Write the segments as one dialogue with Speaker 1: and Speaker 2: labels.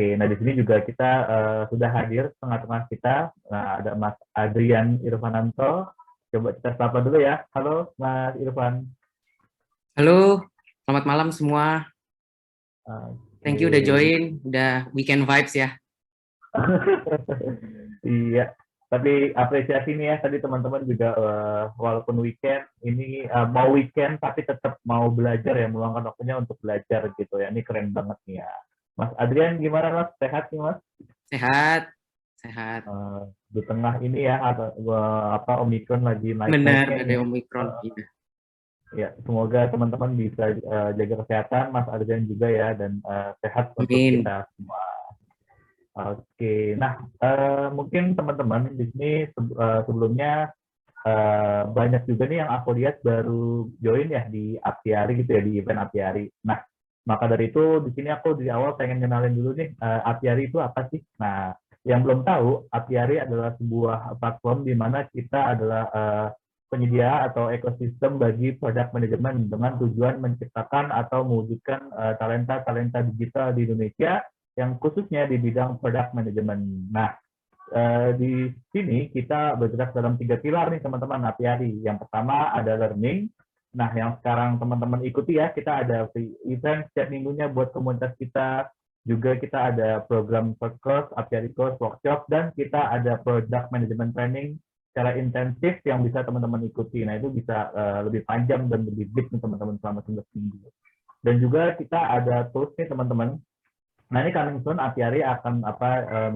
Speaker 1: Oke, nah di sini juga kita sudah hadir tengah-tengah kita. Nah, ada Mas Adrian Irfananto. Coba kita sapa dulu ya. Halo, Mas Irfan.
Speaker 2: Halo, selamat malam semua. Thank you udah
Speaker 1: Oke.
Speaker 2: join, udah weekend vibes ya.
Speaker 1: Iya, tapi apresiasi nih ya tadi teman-teman juga walaupun weekend ini mau weekend tapi tetap mau belajar ya, meluangkan waktunya untuk belajar gitu ya. Ini keren banget nih ya. Mas Adrian gimana Mas? Sehat nih Mas?
Speaker 2: Sehat, sehat.
Speaker 1: Di tengah ini ya apa Omikron lagi
Speaker 2: Benar,
Speaker 1: naik-naiknya
Speaker 2: ada
Speaker 1: ini ya.
Speaker 2: Omicron. Iya.
Speaker 1: Ya, semoga teman-teman bisa jaga kesehatan, Mas Adrian juga ya, dan sehat untuk
Speaker 2: Amin.
Speaker 1: kita semua. Oke, nah mungkin teman-teman di sini sebelumnya banyak juga nih yang aku lihat baru join ya di Apiari gitu ya, di event Apiari. Nah, maka dari itu di sini aku di awal pengen kenalin dulu nih Apiari itu apa sih? Nah, yang belum tahu, Apiari adalah sebuah platform di mana kita adalah penyedia atau ekosistem bagi product management dengan tujuan menciptakan atau mewujudkan talenta-talenta digital di Indonesia yang khususnya di bidang product management. Nah, di sini kita bergerak dalam 3 pilar nih teman-teman Apiari. Yang pertama ada learning. Nah, yang sekarang teman-teman ikuti ya, kita ada event setiap minggunya buat komunitas kita. Juga kita ada program short course, Apiari course, workshop, dan kita ada product management training secara intensif yang bisa teman-teman ikuti. Nah, itu bisa lebih panjang dan lebih deep nih teman-teman selama 11 minggu. Dan juga kita ada tools nih teman-teman. Nah, ini coming soon Apiari akan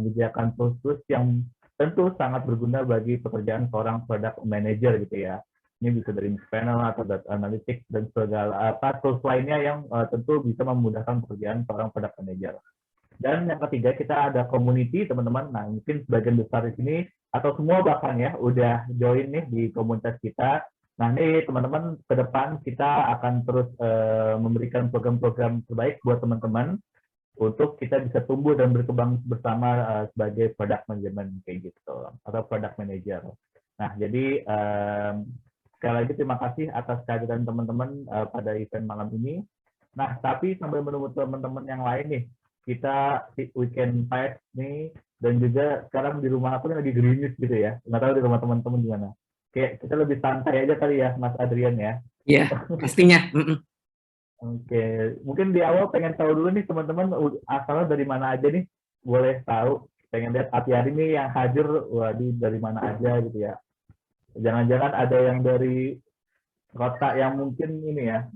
Speaker 1: menyediakan tools-tools yang tentu sangat berguna bagi pekerjaan seorang product manager gitu ya. Ini bisa dari panel atau data analytics dan segala tools lainnya yang tentu bisa memudahkan pekerjaan seorang product manager. Dan yang ketiga kita ada community teman-teman. Nah, mungkin sebagian besar di sini atau semua bahkan ya udah join nih di komunitas kita. Nah, ini teman-teman ke depan kita akan terus memberikan program-program terbaik buat teman-teman untuk kita bisa tumbuh dan berkembang bersama sebagai product management kayak gitu atau product manager. Nah, jadi sekali lagi terima kasih atas kehadiran teman-teman pada event malam ini. Nah, tapi sambil menunggu teman-teman yang lain nih, kita weekend vibes nih dan juga sekarang di rumah aku lagi gerimis gitu ya. Nggak tahu di rumah teman-teman gimana. Kayak kita lebih santai aja kali ya, Mas Adrian ya.
Speaker 2: Iya, pastinya.
Speaker 1: Oke, mungkin di awal pengen tahu dulu nih teman-teman asalnya dari mana aja nih, boleh tahu. Pengen lihat Apiari nih yang hadir, waduh dari mana aja gitu ya. Jangan-jangan ada yang dari kota yang mungkin ini ya,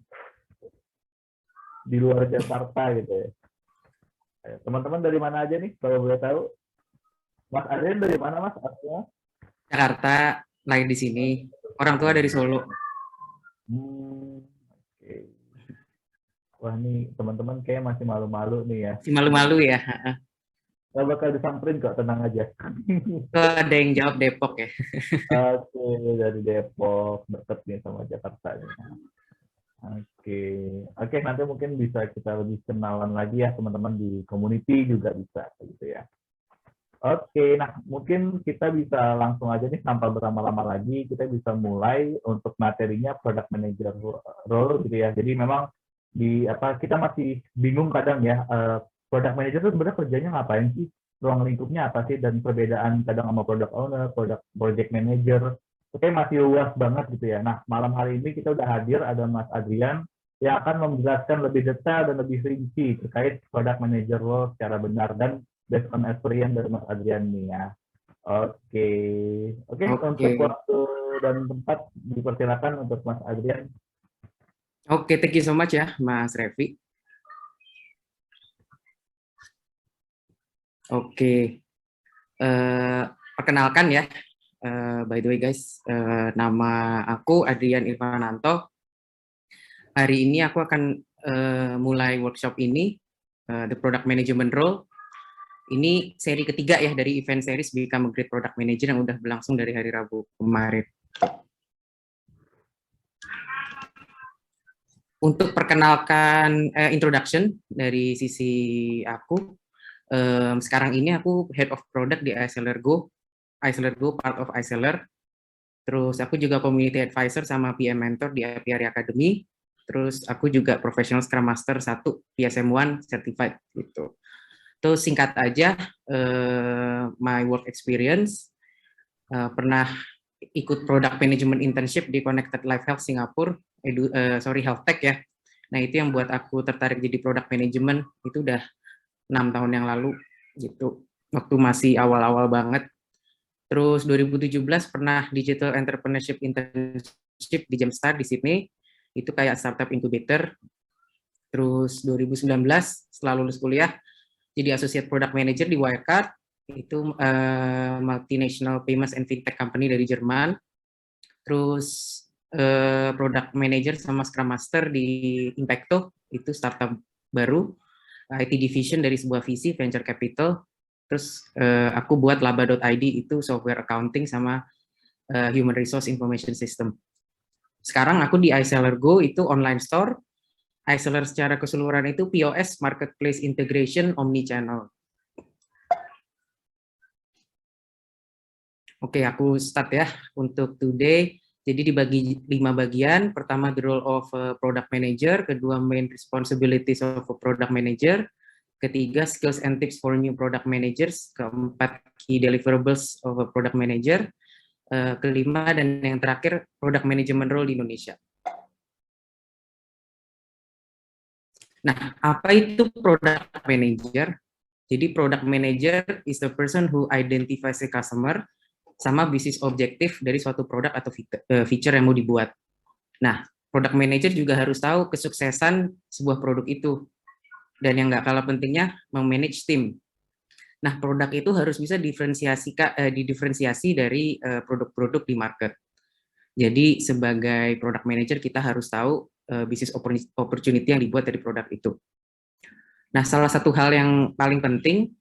Speaker 1: di luar Jakarta gitu ya. Teman-teman dari mana aja nih, kalau boleh tahu? Mas Adrian dari mana Mas? Asalnya?
Speaker 2: Jakarta, lahir di sini. Orang tua dari Solo.
Speaker 1: Oke. Wah nih teman-teman kayak masih malu-malu nih ya.
Speaker 2: Si malu-malu ya.
Speaker 1: Gak bakal disamperin kok, tenang aja.
Speaker 2: Ada yang jawab Depok ya.
Speaker 1: Oke, dari Depok, deket nih sama Jakarta. Oke, oke nanti mungkin bisa kita lebih kenalan lagi ya teman-teman di community juga bisa gitu ya. Oke, nah mungkin kita bisa langsung aja nih tanpa berlama-lama lagi, kita bisa mulai untuk materinya product manager role gitu ya. Jadi memang kita masih bingung kadang ya, product manager itu sebenarnya kerjanya ngapain sih? Ruang lingkupnya apa sih? Dan perbedaan kadang sama product owner, project manager, oke masih luas banget gitu ya. Nah, malam hari ini kita udah hadir, ada Mas Adrian yang akan menjelaskan lebih detail dan lebih rinci terkait product manager role secara benar dan based on experience dari Mas Adrian nih ya. Oke, untuk waktu dan tempat dipersilakan untuk Mas Adrian.
Speaker 2: Oke, thank you so much ya, Mas Revi. Oke, perkenalkan ya. By the way guys, nama aku Adrian Irfananto. Hari ini aku akan mulai workshop ini, The Product Management Role. Ini seri ketiga ya dari event series Become a Great Product Manager yang udah berlangsung dari hari Rabu kemarin. Untuk perkenalkan introduction dari sisi aku, sekarang ini aku Head of Product di iSeller Go, part of iSeller. Terus aku juga Community Advisor sama PM Mentor di Apiari Academy. Terus aku juga Professional Scrum Master 1 PSM1 Certified gitu. Itu singkat aja, my work experience, pernah ikut product management internship di Connected Life Health Singapura, Health Tech ya. Nah itu yang buat aku tertarik jadi product management, itu udah 6 tahun yang lalu gitu, waktu masih awal-awal banget. Terus 2017 pernah digital entrepreneurship internship di Jamstar di Sydney, itu kayak startup incubator. Terus 2019 setelah lulus kuliah jadi associate product manager di Wirecard, itu multinational payments and fintech company dari Jerman. Terus product manager sama scrum master di Impacto, itu startup baru, IT division dari sebuah VC venture capital. Terus aku buat laba.id, itu software accounting sama human resource information system. Sekarang aku di iSeller Go, itu online store. iSeller secara keseluruhan itu POS, marketplace integration, omni-channel. Oke, aku start ya untuk today. Jadi dibagi 5 bagian. Pertama, the role of a product manager. Kedua, main responsibilities of a product manager. Ketiga, skills and tips for new product managers. Keempat, key deliverables of a product manager. Kelima, dan yang terakhir, product management role di Indonesia. Nah, apa itu product manager? Jadi product manager is the person who identifies the customer sama bisnis objektif dari suatu produk atau feature yang mau dibuat. Nah, product manager juga harus tahu kesuksesan sebuah produk itu. Dan yang nggak kalah pentingnya, memanage tim. Nah, produk itu harus bisa didiferensiasi dari produk-produk di market. Jadi sebagai product manager kita harus tahu bisnis opportunity yang dibuat dari produk itu. Nah, salah satu hal yang paling penting,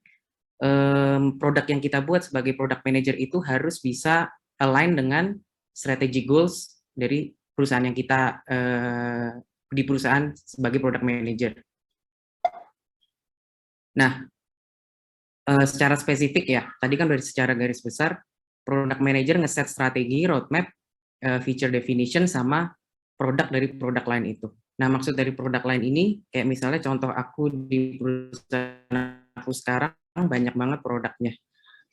Speaker 2: produk yang kita buat sebagai product manager itu harus bisa align dengan strategic goals dari perusahaan yang kita di perusahaan sebagai product manager. Nah, secara spesifik ya, tadi kan dari secara garis besar, product manager ngeset strategi, roadmap, feature definition, sama produk dari produk lain itu. Nah, maksud dari produk lain ini, kayak misalnya contoh aku di perusahaan aku sekarang, banyak banget produknya.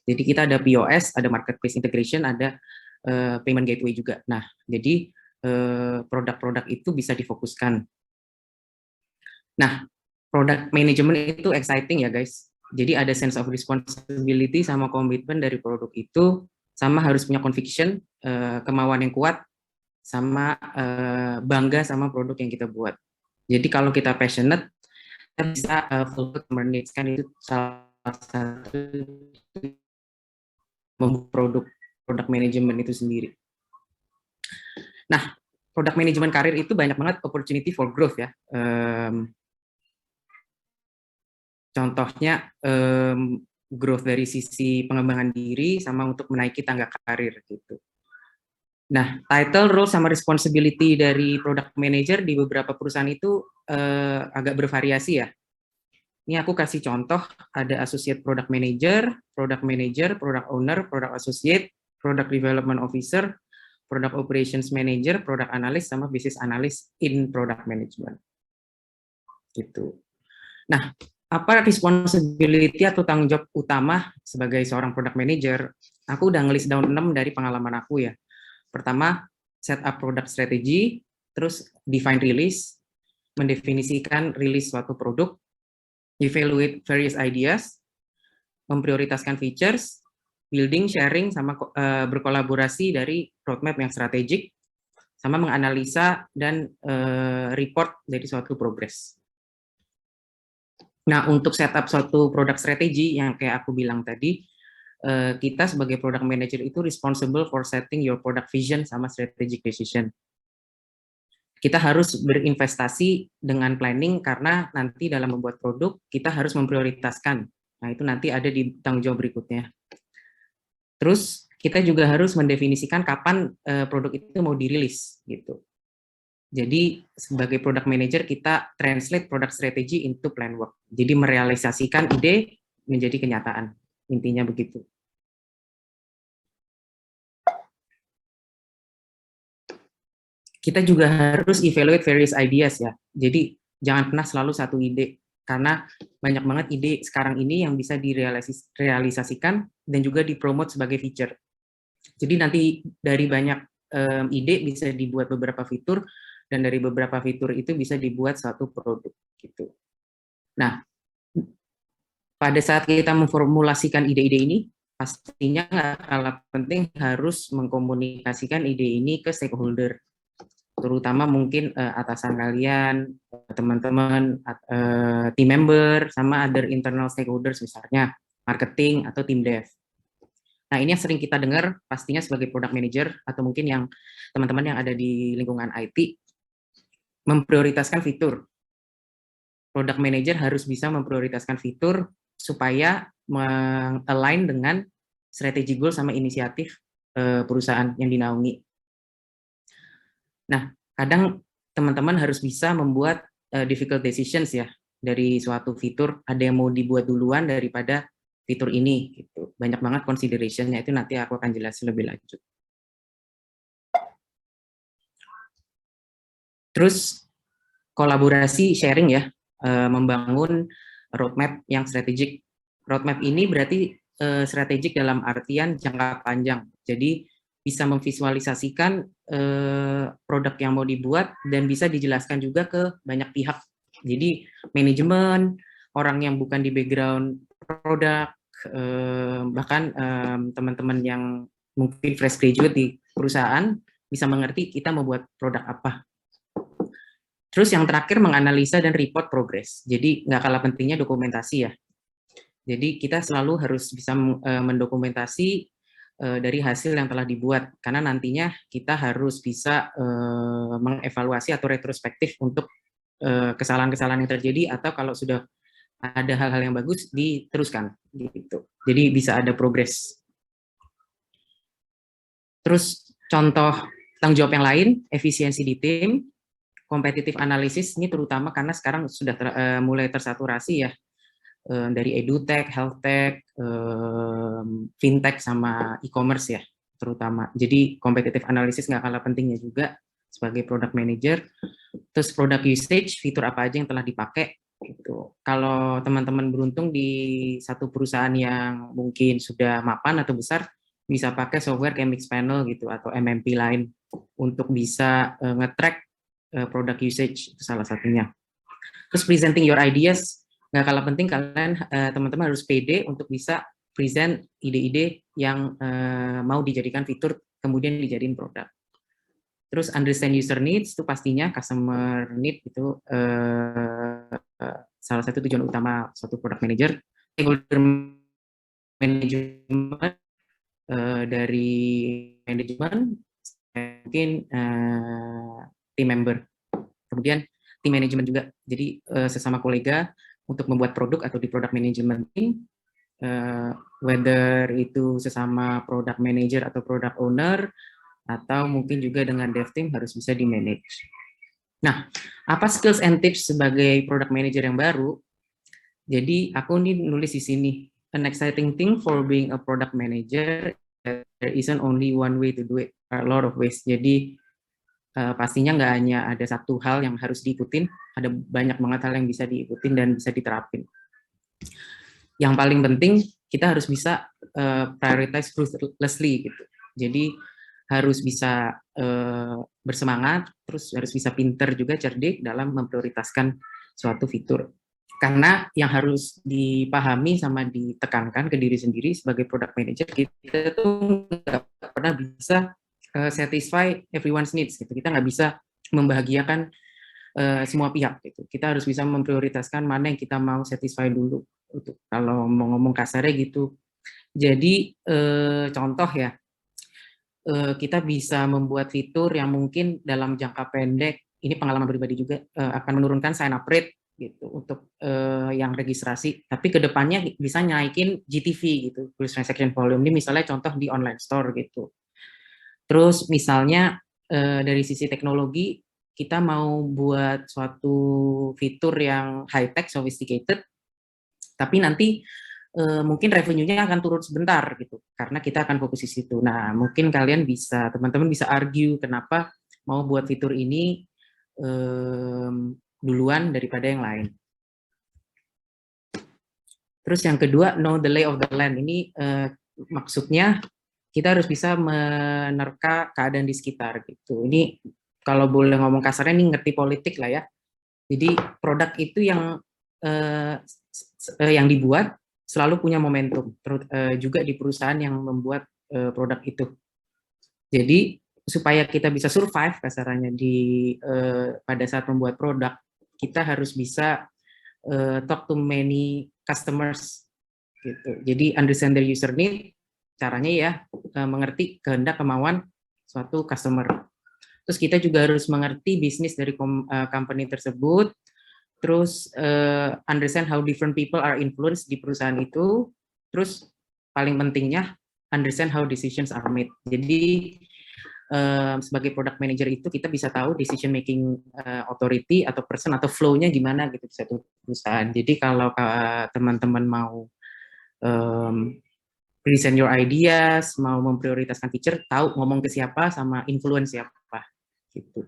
Speaker 2: Jadi kita ada POS, ada marketplace integration, ada payment gateway juga. Nah, jadi produk-produk itu bisa difokuskan. Nah, product management itu exciting ya guys. Jadi ada sense of responsibility sama komitmen dari produk itu, sama harus punya conviction, kemauan yang kuat, sama bangga sama produk yang kita buat. Jadi kalau kita passionate, kita bisa fulfill customer needs, kan itu salah satu membuat produk manajemen itu sendiri. Nah, produk manajemen karir itu banyak banget opportunity for growth ya. Contohnya growth dari sisi pengembangan diri sama untuk menaiki tangga karir gitu. Nah, title, role, sama responsibility dari product manager di beberapa perusahaan itu agak bervariasi ya. Ini aku kasih contoh, ada associate product manager, product owner, product associate, product development officer, product operations manager, product analyst, sama business analyst in product management. Gitu. Nah, apa responsibility atau tanggung jawab utama sebagai seorang product manager? Aku udah ngelis down 6 dari pengalaman aku ya. Pertama, set up product strategy, terus define release, mendefinisikan rilis suatu produk, evaluate various ideas, memprioritaskan features, building, sharing, sama berkolaborasi dari roadmap yang strategik, sama menganalisa dan report dari suatu progress. Nah, untuk setup suatu produk strategi yang kayak aku bilang tadi, kita sebagai product manager itu responsible for setting your product vision sama strategic decision. Kita harus berinvestasi dengan planning karena nanti dalam membuat produk kita harus memprioritaskan. Nah, itu nanti ada di tanggung jawab berikutnya. Terus kita juga harus mendefinisikan kapan produk itu mau dirilis gitu. Jadi sebagai product manager kita translate product strategy into plan work. Jadi merealisasikan ide menjadi kenyataan. Intinya begitu. Kita juga harus evaluate various ideas ya. Jadi jangan pernah selalu satu ide. karena banyak banget ide sekarang ini yang bisa direalisasikan dan juga dipromot sebagai feature. Jadi nanti dari banyak ide bisa dibuat beberapa fitur, dan dari beberapa fitur itu bisa dibuat satu produk gitu. Nah, pada saat kita memformulasikan ide-ide ini, pastinya nggak kalah penting harus mengkomunikasikan ide ini ke stakeholder, terutama mungkin atasan kalian, teman-teman, team member, sama other internal stakeholders, misalnya marketing atau tim dev. Nah, ini yang sering kita dengar pastinya sebagai product manager atau mungkin yang teman-teman yang ada di lingkungan IT, memprioritaskan fitur. Product manager harus bisa memprioritaskan fitur supaya align dengan strategi goal sama inisiatif perusahaan yang dinaungi. Nah, kadang teman-teman harus bisa membuat difficult decisions ya dari suatu fitur, ada yang mau dibuat duluan daripada fitur ini gitu. Banyak banget consideration-nya, itu nanti aku akan jelasin lebih lanjut. Terus kolaborasi sharing ya, membangun roadmap yang strategik. Roadmap ini berarti strategik dalam artian jangka panjang. Jadi bisa memvisualisasikan produk yang mau dibuat dan bisa dijelaskan juga ke banyak pihak. Jadi manajemen, orang yang bukan di background produk, bahkan teman-teman yang mungkin fresh graduate di perusahaan bisa mengerti kita mau buat produk apa. Terus yang terakhir menganalisa dan report progress. Jadi nggak kalah pentingnya dokumentasi ya. Jadi kita selalu harus bisa mendokumentasi dari hasil yang telah dibuat, karena nantinya kita harus bisa mengevaluasi atau retrospektif untuk kesalahan-kesalahan yang terjadi, atau kalau sudah ada hal-hal yang bagus diteruskan gitu. Jadi bisa ada progres. Terus contoh tanggung jawab yang lain, efisiensi di tim, kompetitif analisis, ini terutama karena sekarang sudah mulai tersaturasi ya, dari edutech, healthtech, fintech, sama e-commerce ya terutama. Jadi kompetitif analisis nggak kalah pentingnya juga sebagai product manager. Terus product usage, fitur apa aja yang telah dipakai gitu. Kalau teman-teman beruntung di satu perusahaan yang mungkin sudah mapan atau besar, bisa pakai software kayak Mixpanel gitu atau MMP lain untuk bisa nge-track product usage, itu salah satunya. Terus presenting your ideas, nggak kalah penting kalian teman-teman harus pede untuk bisa present ide-ide yang mau dijadikan fitur kemudian dijadiin produk. Terus understand user needs, itu pastinya customer need itu salah satu tujuan utama suatu product manager. Stakeholder management, dari manajemen mungkin team member, kemudian tim manajemen juga, jadi sesama kolega untuk membuat produk atau di product management team, whether itu sesama product manager atau product owner, atau mungkin juga dengan dev team harus bisa di manage. Nah, apa skills and tips sebagai product manager yang baru? Jadi aku nih nulis di sini, an exciting thing for being a product manager, there isn't only one way to do it, a lot of ways. Jadi pastinya nggak hanya ada satu hal yang harus diikutin, ada banyak banget hal yang bisa diikutin dan bisa diterapin. Yang paling penting kita harus bisa prioritize ruthlessly gitu. Jadi harus bisa bersemangat, terus harus bisa pinter juga, cerdik dalam memprioritaskan suatu fitur. Karena yang harus dipahami sama ditekankan ke diri sendiri sebagai product manager, kita tuh nggak pernah bisa satisfy everyone's needs gitu. Kita nggak bisa membahagiakan semua pihak gitu. Kita harus bisa memprioritaskan mana yang kita mau satisfy dulu. Untuk kalau mau ngomong kasarnya gitu. Jadi contoh ya, kita bisa membuat fitur yang mungkin dalam jangka pendek, ini pengalaman pribadi juga, akan menurunkan sign up rate gitu untuk yang registrasi, tapi kedepannya bisa naikin GTV gitu, gross transaction volume. Ini misalnya contoh di online store gitu. Terus misalnya dari sisi teknologi, kita mau buat suatu fitur yang high tech, sophisticated, tapi nanti mungkin revenue-nya akan turun sebentar gitu, karena kita akan fokus di situ. Nah, mungkin kalian bisa, teman-teman bisa argue kenapa mau buat fitur ini duluan daripada yang lain. Terus yang kedua, know the lay of the land. Ini maksudnya kita harus bisa menerka keadaan di sekitar gitu. Ini kalau boleh ngomong kasarnya ini ngerti politik lah ya. Jadi produk itu yang dibuat selalu punya momentum, juga di perusahaan yang membuat produk itu. Jadi supaya kita bisa survive kasarannya pada saat membuat produk, kita harus bisa talk to many customers gitu. Jadi understand their user need, caranya ya mengerti kehendak kemauan suatu customer. Terus kita juga harus mengerti bisnis dari company tersebut. Terus understand how different people are influenced di perusahaan itu. Terus paling pentingnya understand how decisions are made. Jadi sebagai product manager itu kita bisa tahu decision making authority atau person atau flow-nya gimana gitu di satu perusahaan. Jadi kalau teman-teman mau present your ideas, mau memprioritaskan feature, tahu ngomong ke siapa sama influence siapa gitu.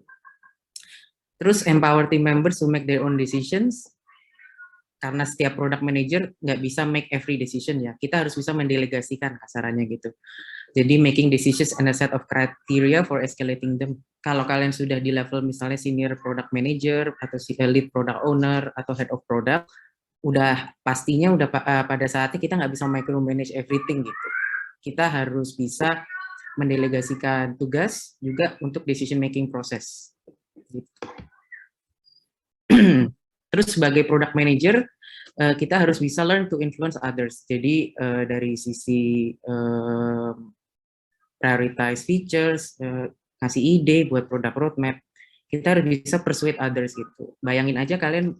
Speaker 2: Terus empower team members to make their own decisions. Karena setiap product manager nggak bisa make every decision ya. Kita harus bisa mendelegasikan kasarannya gitu. Jadi making decisions and a set of criteria for escalating them. Kalau kalian sudah di level misalnya senior product manager atau lead product owner atau head of product, udah pastinya pada saatnya kita nggak bisa micromanage everything gitu. Kita harus bisa mendelegasikan tugas juga untuk decision making process. Gitu. Terus sebagai product manager kita harus bisa learn to influence others. Jadi dari sisi prioritize features, ngasih ide buat produk roadmap, kita harus bisa persuade others gitu. Bayangin aja kalian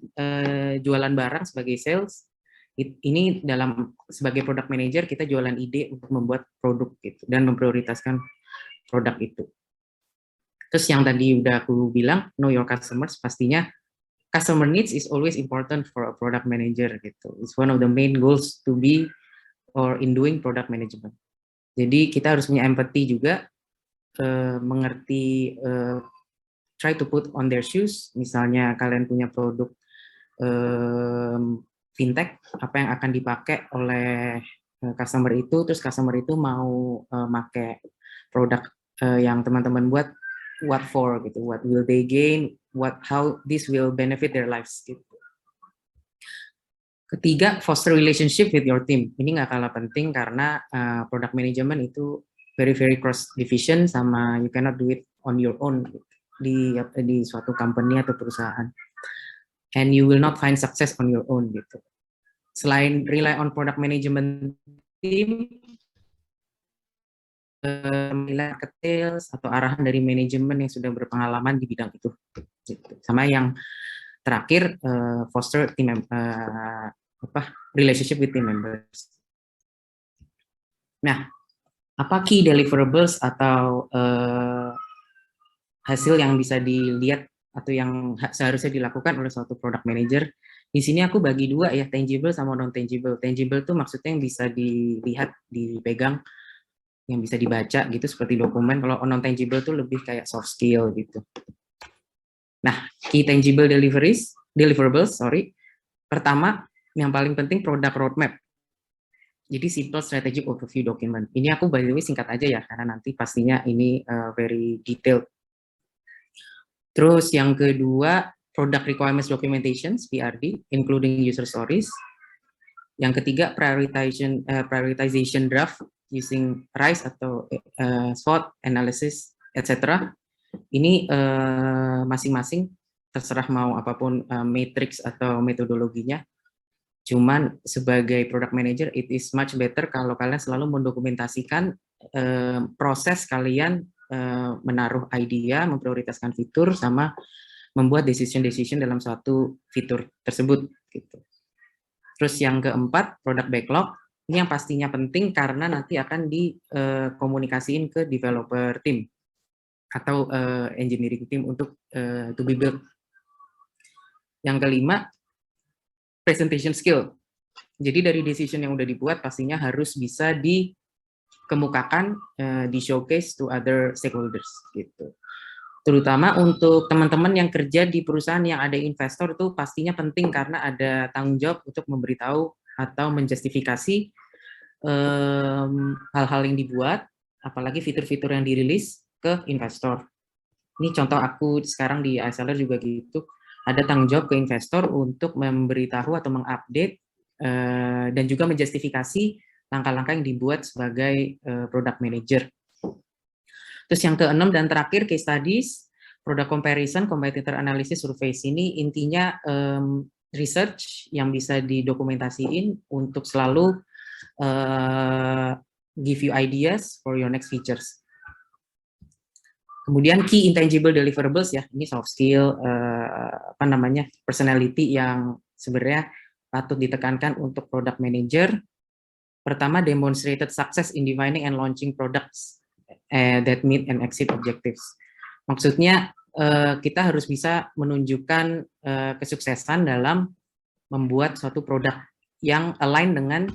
Speaker 2: jualan barang sebagai sales, ini sebagai product manager kita jualan ide untuk membuat produk gitu dan memprioritaskan produk itu. Terus yang tadi udah aku bilang, know your customers, pastinya customer needs is always important for a product manager gitu. It's one of the main goals to be or in doing product management. Jadi kita harus punya empathy juga, mengerti, try to put on their shoes. Misalnya kalian punya produk fintech, apa yang akan dipakai oleh customer itu, terus customer itu mau pakai produk yang teman-teman buat, what for gitu, what will they gain, how this will benefit their lives gitu. Ketiga, foster relationship with your team. Ini nggak kalah penting karena product management itu very cross division, sama you cannot do it on your own gitu, di suatu company atau perusahaan. And you will not find success on your own gitu. Selain rely on product management team, market sales atau arahan dari manajemen yang sudah berpengalaman di bidang itu. Gitu. Sama yang terakhir, foster team relationship with team members. Nah, apa key deliverables atau hasil yang bisa dilihat atau yang seharusnya dilakukan oleh suatu product manager? Di sini aku bagi dua ya, tangible sama non tangible. Tangible itu maksudnya yang bisa dilihat, dipegang, yang bisa dibaca gitu seperti dokumen. Kalau non tangible itu lebih kayak soft skill gitu. Nah, key tangible deliverables. Pertama, yang paling penting product roadmap. Jadi simple strategic overview document. Ini aku by the way singkat aja ya, karena nanti pastinya ini very detailed. Terus yang kedua, product requirements documentations, PRD, including user stories. Yang ketiga, prioritization draft using RISE atau SWOT analysis, etc. Ini masing-masing terserah mau apapun matrix atau metodologinya. Cuman sebagai product manager, it is much better kalau kalian selalu mendokumentasikan proses kalian menaruh idea, memprioritaskan fitur, sama membuat decision dalam suatu fitur tersebut. Gitu. Terus yang keempat, product backlog. Ini yang pastinya penting karena nanti akan dikomunikasiin ke developer team atau engineering team untuk to be built. Yang kelima, presentation skill. Jadi dari decision yang udah dibuat pastinya harus bisa dikemukakan, di showcase to other stakeholders gitu. Terutama untuk teman-teman yang kerja di perusahaan yang ada investor itu pastinya penting karena ada tanggung jawab untuk memberitahu atau menjustifikasi hal-hal yang dibuat, apalagi fitur-fitur yang dirilis ke investor. Ini contoh aku sekarang di iSeller juga gitu, ada tanggung jawab ke investor untuk memberitahu atau mengupdate dan juga menjustifikasi langkah-langkah yang dibuat sebagai product manager. Terus yang keenam dan terakhir, case studies, product comparison, competitor analysis, surveys. Ini intinya research yang bisa didokumentasiin untuk selalu give you ideas for your next features. Kemudian key intangible deliverables ya, ini soft skill, personality yang sebenarnya patut ditekankan untuk product manager. Pertama, demonstrated success in defining and launching products that meet and exceed objectives. Maksudnya kita harus bisa menunjukkan kesuksesan dalam membuat suatu produk yang align dengan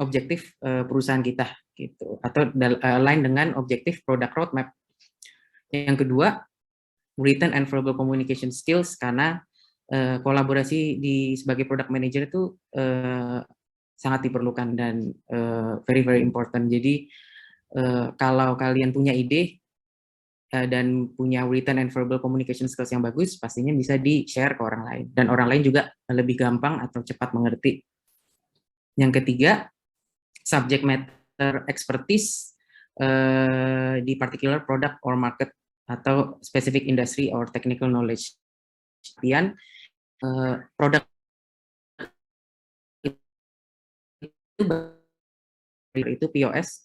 Speaker 2: objektif perusahaan kita, gitu, atau align dengan objektif product roadmap. Yang kedua, written and verbal communication skills, karena kolaborasi sebagai product manager itu sangat diperlukan dan very very important. Jadi kalau kalian punya ide dan punya written and verbal communication skills yang bagus, pastinya bisa di-share ke orang lain, dan orang lain juga lebih gampang atau cepat mengerti. Yang ketiga, subject matter expertise di particular product or market atau specific industry or technical knowledge. Kemudian produk itu POS,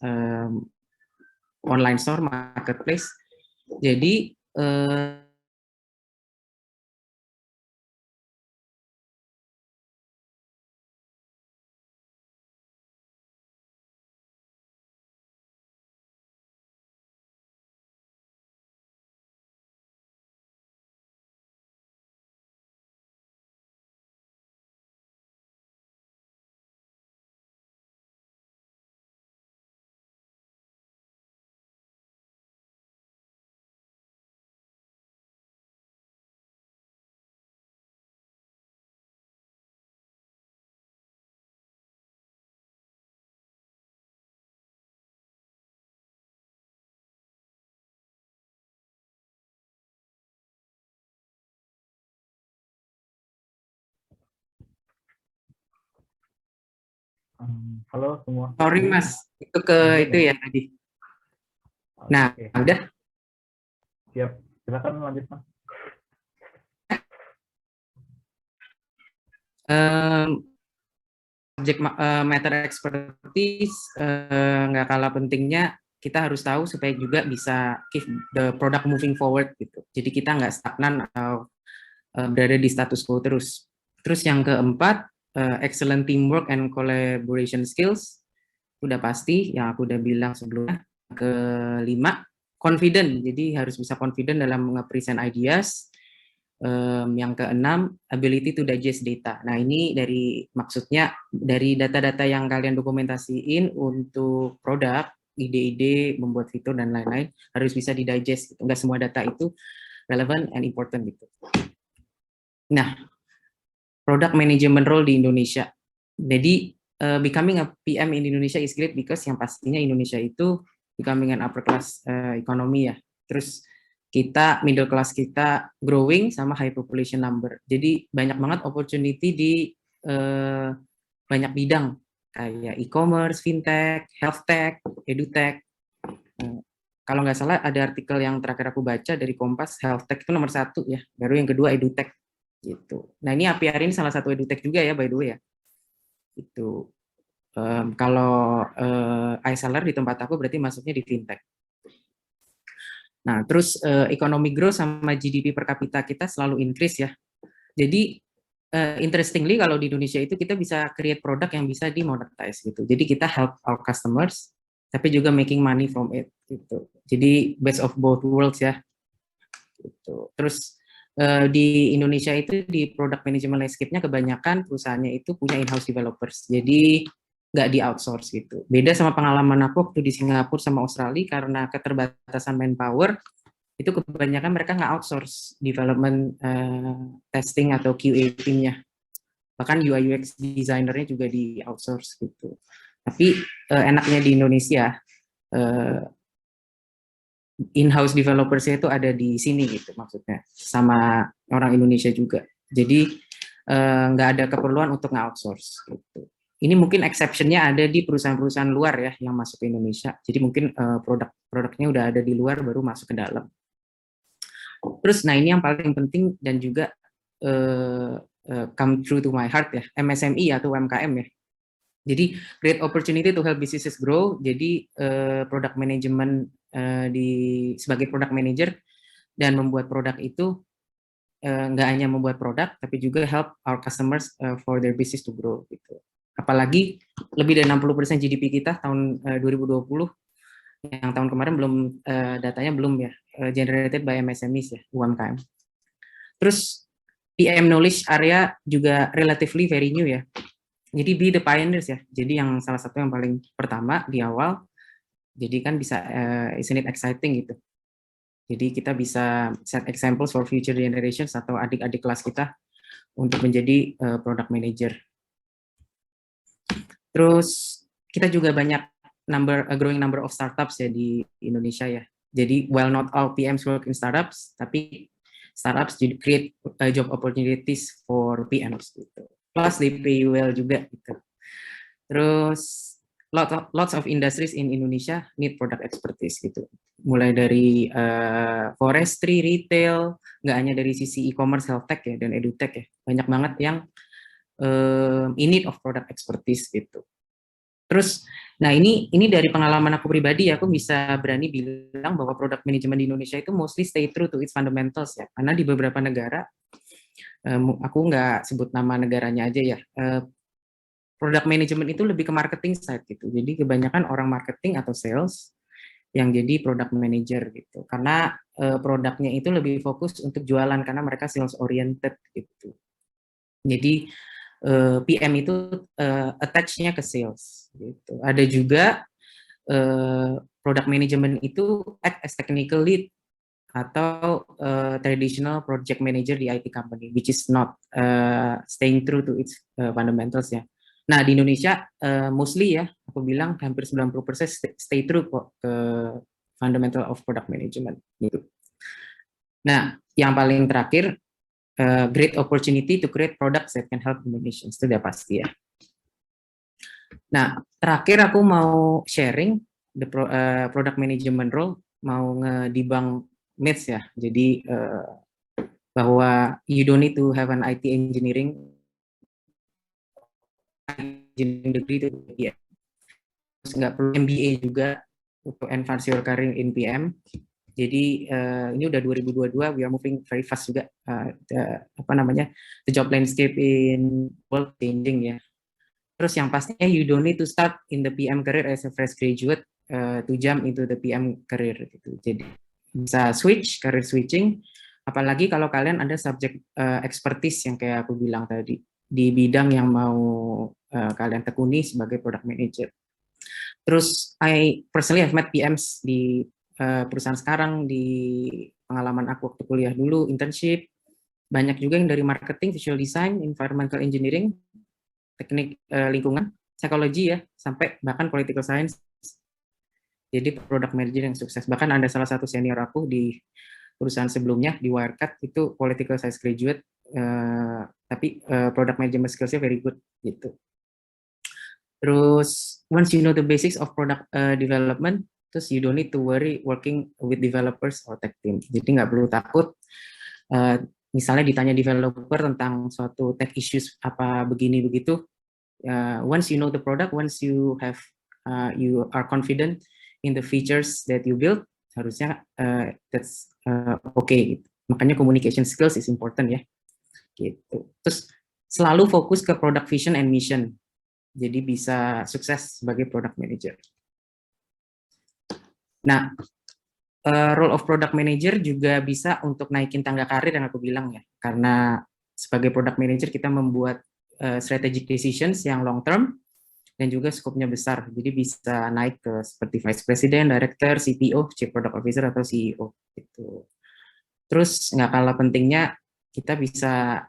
Speaker 2: online store, marketplace. Jadi
Speaker 1: Halo semua.
Speaker 2: sorry Mas, itu itu ya tadi. Nah, udah.
Speaker 1: Siap, silakan lanjut Mas.
Speaker 2: Subject matter expertise nggak kalah pentingnya, kita harus tahu supaya juga bisa keep the product moving forward gitu. Jadi kita nggak stagnan atau berada di status quo terus. Terus yang keempat, excellent teamwork and collaboration skills, udah pasti yang aku udah bilang sebelumnya. Kelima, confident, jadi harus bisa confident dalam nge-present ideas. Yang keenam, ability to digest data. Nah ini maksudnya dari data-data yang kalian dokumentasiin untuk produk, ide-ide, membuat fitur dan lain-lain harus bisa didigest. Gitu. Nggak semua data itu relevant and important gitu. Nah, product management role di Indonesia. Jadi becoming a PM in Indonesia is great because yang pastinya Indonesia itu becoming an upper class economy ya. Terus kita middle class kita growing sama high population number. Jadi banyak banget opportunity di banyak bidang kayak e-commerce, fintech, health tech, edutech. Kalau nggak salah ada artikel yang terakhir aku baca dari Kompas, health tech itu nomor 1 ya, baru yang kedua edutech gitu. Nah ini APR ini salah satu edutech juga ya by the way ya. Itu kalau iSeller di tempat aku berarti masuknya di fintech. Nah terus economic growth sama GDP per kapita kita selalu increase ya. Jadi interestingly kalau di Indonesia itu kita bisa create produk yang bisa dimonetize gitu. Jadi kita help our customers tapi juga making money from it gitu. Jadi best of both worlds ya. Gitu. Terus di Indonesia itu di product management landscape-nya kebanyakan perusahaannya itu punya in-house developers. Jadi nggak di outsource gitu. Beda sama pengalaman aku waktu di Singapura sama Australia karena keterbatasan manpower itu kebanyakan mereka nggak outsource development testing atau QA team-nya. bahkan UI UX designernya juga di outsource gitu. Tapi enaknya di Indonesia in-house developersnya itu ada di sini gitu maksudnya, sama orang Indonesia juga. Jadi nggak ada keperluan untuk nge-outsource gitu. Ini mungkin exception-nya ada di perusahaan-perusahaan luar ya yang masuk ke Indonesia. Jadi mungkin produk-produknya udah ada di luar baru masuk ke dalam. Terus, nah ini yang paling penting dan juga come true to my heart ya, MSME atau UMKM ya. Jadi great opportunity to help businesses grow. Jadi product management sebagai product manager dan membuat produk itu nggak hanya membuat produk, tapi juga help our customers for their business to grow gitu. Apalagi lebih dari 60% GDP kita tahun 2020, yang tahun kemarin belum datanya belum ya, generated by MSMEs ya, UMKM. Terus PM knowledge area juga relatively very new ya. Jadi be the pioneers ya. Jadi yang salah satu yang paling pertama di awal. Jadi kan bisa isn't it exciting gitu. Jadi kita bisa set examples for future generations atau adik-adik kelas kita untuk menjadi product manager. Terus kita juga banyak growing number of startups ya di Indonesia ya. Jadi while not all PMs work in startups, tapi startups jadi create job opportunities for PMs gitu. Plus they pay well juga gitu. Terus lots of industries in Indonesia need product expertise gitu. Mulai dari forestry, retail, nggak hanya dari sisi e-commerce, health tech ya dan edutech ya. Banyak banget yang in need of product expertise gitu. Terus, nah ini dari pengalaman aku pribadi, aku bisa berani bilang bahwa product management di Indonesia itu mostly stay true to its fundamentals ya. Karena di beberapa negara, aku nggak sebut nama negaranya aja ya, product management itu lebih ke marketing side gitu. Jadi kebanyakan orang marketing atau sales yang jadi product manager gitu. Karena produknya itu lebih fokus untuk jualan karena mereka sales oriented gitu. Jadi PM itu attach-nya ke sales gitu. Ada juga product management itu act as technical lead atau traditional project manager di IT company, which is not staying true to its fundamentals ya. Nah di Indonesia mostly ya, aku bilang hampir 90% stay true kok ke fundamental of product management gitu. Nah yang paling terakhir, great opportunity to create products that can help Indonesians, itu udah pasti ya. Nah, terakhir aku mau sharing the product management role, mau ngedebunk myths ya. Jadi bahwa you don't need to have an IT engineering degree to PM. Terus nggak perlu MBA juga untuk advance your career in PM. Jadi ini udah 2022, we are moving very fast juga. The job landscape in world changing ya. Terus yang pastinya you don't need to start in the PM career as a fresh graduate to jump into the PM career gitu. Jadi bisa switch, career switching. Apalagi kalau kalian ada subject expertise yang kayak aku bilang tadi di bidang yang mau kalian tekuni sebagai product manager. Terus I personally have met PMs di perusahaan sekarang, di pengalaman aku waktu kuliah dulu, internship, banyak juga yang dari marketing, visual design, environmental engineering, teknik lingkungan, psikologi ya, sampai bahkan political science. Jadi product manager yang sukses. Bahkan ada salah satu senior aku di perusahaan sebelumnya, di Wirecard, itu political science graduate, tapi product management skills-nya very good gitu. Terus once you know the basics of product development, terus you don't need to worry working with developers or tech team. Jadi nggak perlu takut. Misalnya ditanya developer tentang suatu tech issues apa begini begitu. Once you know the product, once you have you are confident in the features that you build, harusnya that's okay. Gitu. Makanya communication skills is important ya. Gitu. Terus selalu fokus ke product vision and mission. Jadi bisa sukses sebagai product manager. Nah, role of product manager juga bisa untuk naikin tangga karir yang aku bilang ya. Karena sebagai product manager kita membuat strategic decisions yang long term dan juga skopnya besar. Jadi bisa naik ke seperti vice president, director, CPO, chief product officer atau CEO gitu. Terus nggak kalah pentingnya kita bisa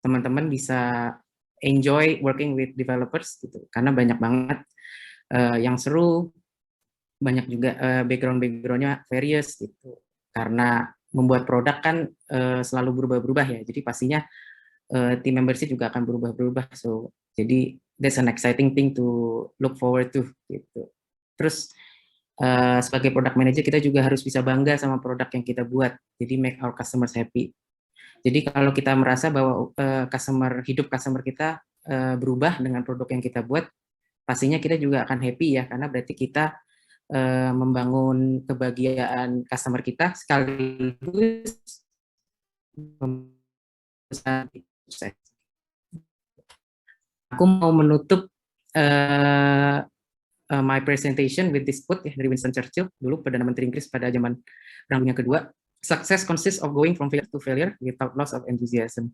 Speaker 2: teman-teman bisa enjoy working with developers gitu, karena banyak banget yang seru, banyak juga background-backgroundnya various gitu. Karena membuat produk kan selalu berubah-berubah ya, jadi pastinya team membership juga akan berubah-berubah. So jadi that's an exciting thing to look forward to gitu. Terus sebagai product manager kita juga harus bisa bangga sama produk yang kita buat, jadi make our customers happy. Jadi kalau kita merasa bahwa hidup customer kita berubah dengan produk yang kita buat, pastinya kita juga akan happy ya, karena berarti kita membangun kebahagiaan customer kita sekaligus aku mau menutup my presentation with this quote ya, dari Winston Churchill, dulu Perdana Menteri Inggris pada zaman Perang Dunia Kedua. Success consists of going from failure to failure without loss of enthusiasm.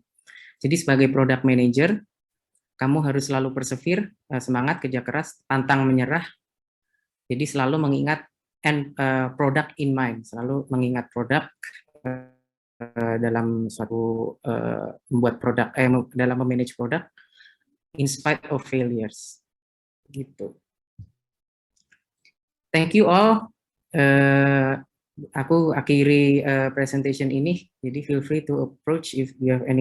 Speaker 2: Jadi sebagai product manager, kamu harus selalu persevere, semangat, kerja keras, pantang menyerah. Jadi selalu mengingat product in mind, selalu mengingat produk dalam suatu membuat produk, dalam memanage produk in spite of failures. Gitu. Thank you all. Aku akhiri presentation ini. Jadi feel free to approach if you have any